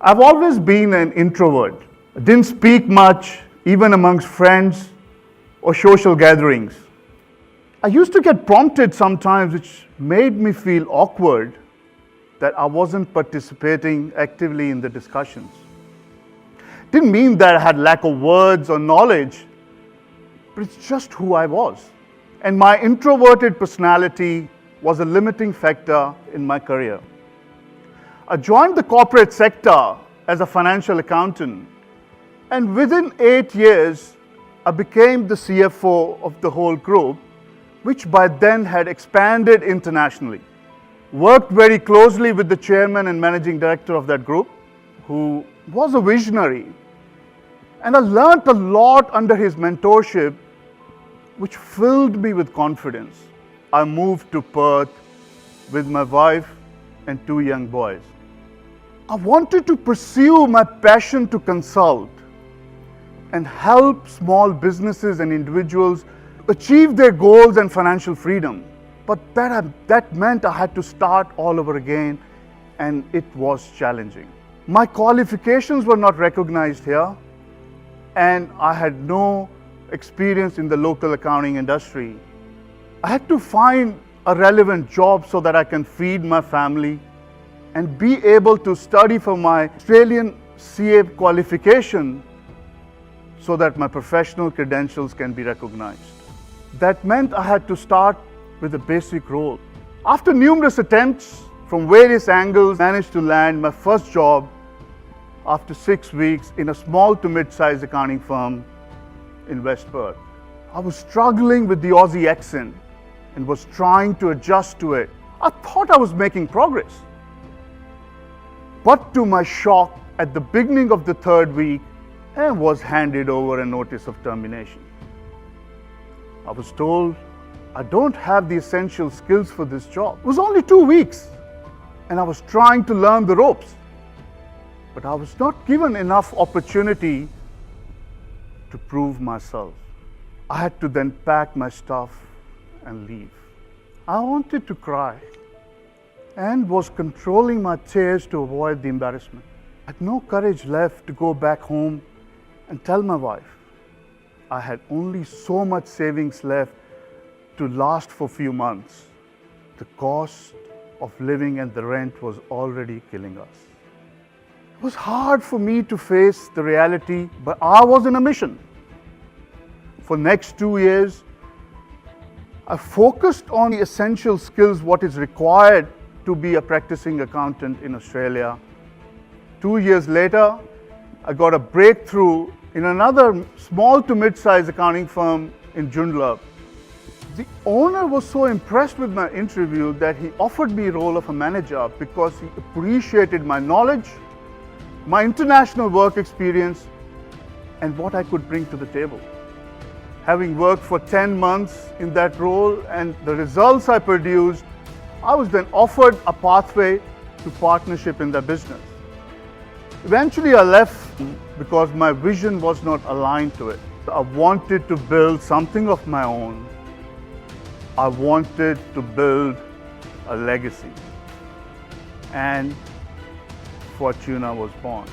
I've always been an introvert. I didn't speak much, even amongst friends or social gatherings. I used to get prompted sometimes, which made me feel awkward that I wasn't participating actively in the discussions. Didn't mean that I had lack of words or knowledge, but it's just who I was. And my introverted personality was a limiting factor in my career. I joined the corporate sector as a financial accountant, and within 8 years, I became the CFO of the whole group, which by then had expanded internationally. Worked very closely with the chairman and managing director of that group, who was a visionary. And I learned a lot under his mentorship, which filled me with confidence. I moved to Perth with my wife and 2 young boys. I wanted to pursue my passion to consult and help small businesses and individuals achieve their goals and financial freedom. But that meant I had to start all over again, and it was challenging. My qualifications were not recognized here, and I had no experience in the local accounting industry. I had to find a relevant job so that I can feed my family and be able to study for my Australian CA qualification so that my professional credentials can be recognized. That meant I had to start with a basic role. After numerous attempts from various angles, I managed to land my first job after 6 weeks in a small to mid-sized accounting firm in West Perth. I was struggling with the Aussie accent and was trying to adjust to it. I thought I was making progress. But to my shock, at the beginning of the 3rd week, I was handed over a notice of termination. I was told I don't have the essential skills for this job. It was only 2 weeks, and I was trying to learn the ropes. But I was not given enough opportunity to prove myself. I had to then pack my stuff and leave. I wanted to cry and was controlling my tears to avoid the embarrassment. I had no courage left to go back home and tell my wife. I had only so much savings left to last for a few months. The cost of living and the rent was already killing us. It was hard for me to face the reality, but I was in a mission. For next 2 years, I focused on the essential skills, what is required to be a practicing accountant in Australia. 2 years later, I got a breakthrough in another small to mid-sized accounting firm in Joondalup. The owner was so impressed with my interview that he offered me the role of a manager because he appreciated my knowledge, my international work experience, and what I could bring to the table. Having worked for 10 months in that role and the results I produced, I was then offered a pathway to partnership in the business. Eventually I left because my vision was not aligned to it. I wanted to build something of my own. I wanted to build a legacy. And Fortuna was born.